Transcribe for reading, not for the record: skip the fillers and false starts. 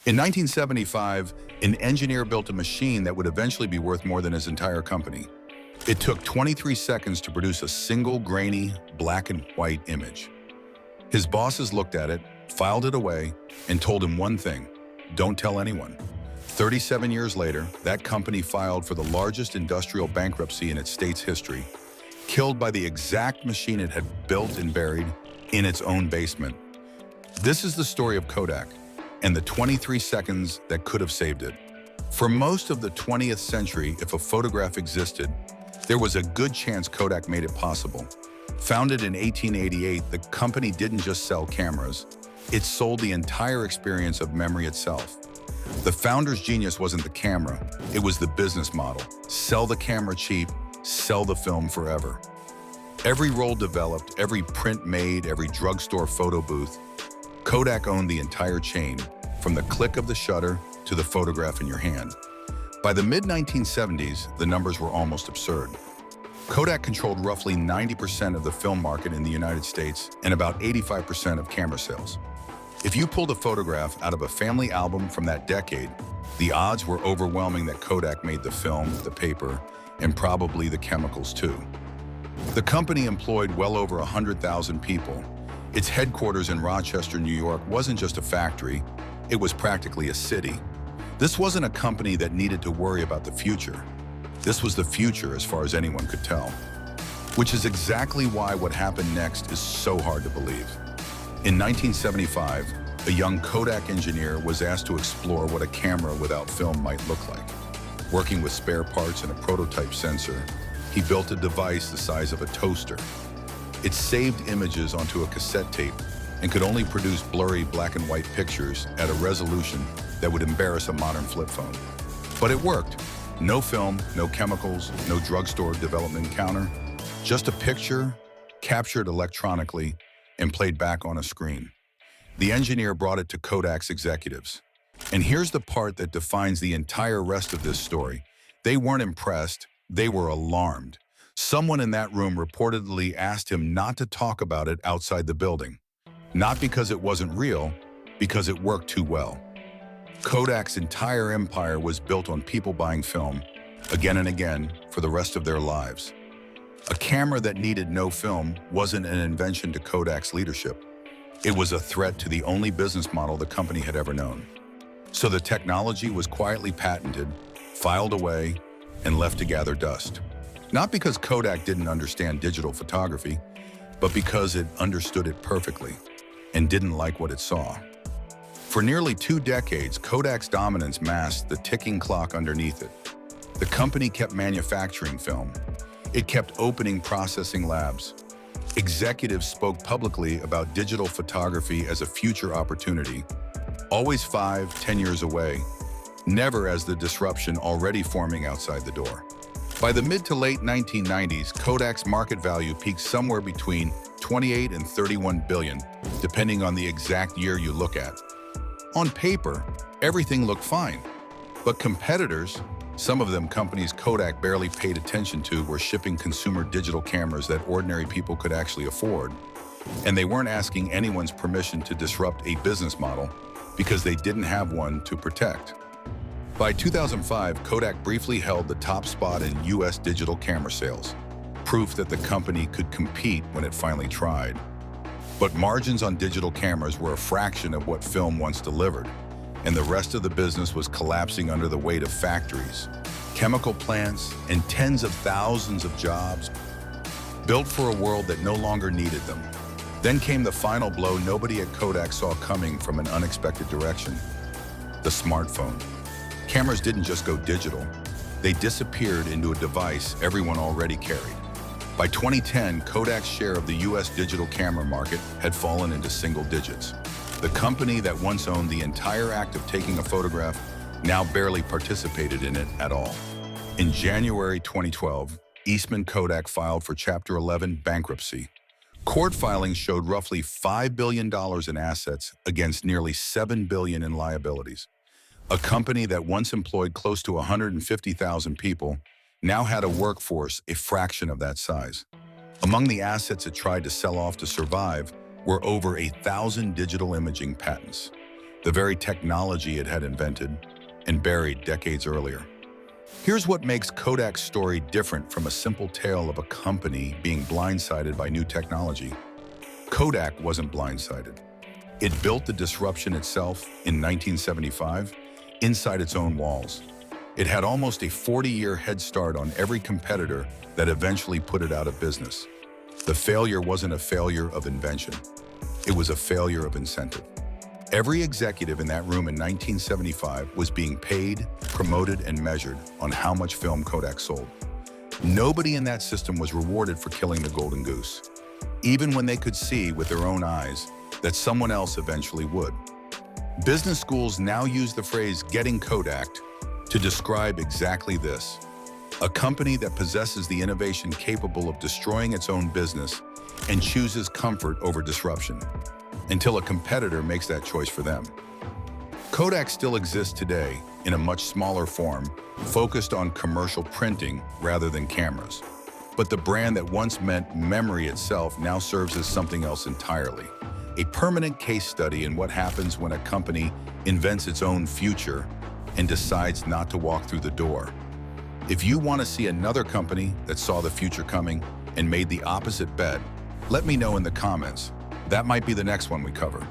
In 1975, an engineer built a machine that would eventually be worth more than his entire company. It took 23 seconds to produce a single grainy black and white image. His bosses looked at it, filed it away, and told him one thing: don't tell anyone. 37 years later, that company filed for the largest industrial bankruptcy in its state's history, killed by the exact machine it had built and buried in its own basement. This is the story of Kodak and the 23 seconds that could have saved it. For most of the 20th century, if a photograph existed, there was a good chance Kodak made it possible. Founded in 1888, the company didn't just sell cameras, it sold the entire experience of memory itself. The founder's genius wasn't the camera, it was the business model. Sell the camera cheap, sell the film forever. Every roll developed, every print made, every drugstore photo booth, Kodak owned the entire chain, from the click of the shutter to the photograph in your hand. By the mid-1970s, the numbers were almost absurd. Kodak controlled roughly 90% of the film market in the United States and about 85% of camera sales. If you pulled a photograph out of a family album from that decade, the odds were overwhelming that Kodak made the film, the paper, and probably the chemicals too. The company employed well over 100,000 people. Its headquarters in Rochester, New York wasn't just a factory, it was practically a city. This wasn't a company that needed to worry about the future. This was the future as far as anyone could tell. Which is exactly why what happened next is so hard to believe. In 1975, a young Kodak engineer was asked to explore what a camera without film might look like. Working with spare parts and a prototype sensor, he built a device the size of a toaster. It saved images onto a cassette tape and could only produce blurry black and white pictures at a resolution that would embarrass a modern flip phone. But it worked. No film, no chemicals, no drugstore development counter, just a picture captured electronically and played back on a screen. The engineer brought it to Kodak's executives. And here's the part that defines the entire rest of this story. They weren't impressed, they were alarmed. Someone in that room reportedly asked him not to talk about it outside the building. Not because it wasn't real, because it worked too well. Kodak's entire empire was built on people buying film, again and again, for the rest of their lives. A camera that needed no film wasn't an invention to Kodak's leadership. It was a threat to the only business model the company had ever known. So the technology was quietly patented, filed away, and left to gather dust. Not because Kodak didn't understand digital photography, but because it understood it perfectly and didn't like what it saw. For nearly 2 decades, Kodak's dominance masked the ticking clock underneath it. The company kept manufacturing film. It kept opening processing labs. Executives spoke publicly about digital photography as a future opportunity, always 5-10 years away, never as the disruption already forming outside the door. By the mid to late 1990s, Kodak's market value peaked somewhere between 28 and 31 billion, depending on the exact year you look at. On paper, everything looked fine, but competitors, some of them companies Kodak barely paid attention to, were shipping consumer digital cameras that ordinary people could actually afford, and they weren't asking anyone's permission to disrupt a business model because they didn't have one to protect. By 2005, Kodak briefly held the top spot in US digital camera sales, proof that the company could compete when it finally tried. But margins on digital cameras were a fraction of what film once delivered, and the rest of the business was collapsing under the weight of factories, chemical plants, and tens of thousands of jobs built for a world that no longer needed them. Then came the final blow nobody at Kodak saw coming from an unexpected direction: the smartphone. Cameras didn't just go digital, they disappeared into a device everyone already carried. By 2010, Kodak's share of the US digital camera market had fallen into single digits. The company that once owned the entire act of taking a photograph now barely participated in it at all. In January 2012, Eastman Kodak filed for Chapter 11 bankruptcy. Court filings showed roughly $5 billion in assets against nearly $7 billion in liabilities. A company that once employed close to 150,000 people now had a workforce a fraction of that size. Among the assets it tried to sell off to survive were over 1,000 digital imaging patents. the very technology it had invented and buried decades earlier. Here's what makes Kodak's story different from a simple tale of a company being blindsided by new technology. Kodak wasn't blindsided. It built the disruption itself in 1975 inside its own walls. It had almost a 40-year head start on every competitor that eventually put it out of business. The failure wasn't a failure of invention. It was a failure of incentive. Every executive in that room in 1975 was being paid, promoted, and measured on how much film Kodak sold. Nobody in that system was rewarded for killing the golden goose, even when they could see with their own eyes that someone else eventually would. Business schools now use the phrase "getting Kodak'd" to describe exactly this: a company that possesses the innovation capable of destroying its own business and chooses comfort over disruption, until a competitor makes that choice for them. Kodak still exists today in a much smaller form, focused on commercial printing rather than cameras. But the brand that once meant memory itself now serves as something else entirely. A permanent case study in what happens when a company invents its own future and decides not to walk through the door. If you want to see another company that saw the future coming and made the opposite bet, let me know in the comments. That might be the next one we cover.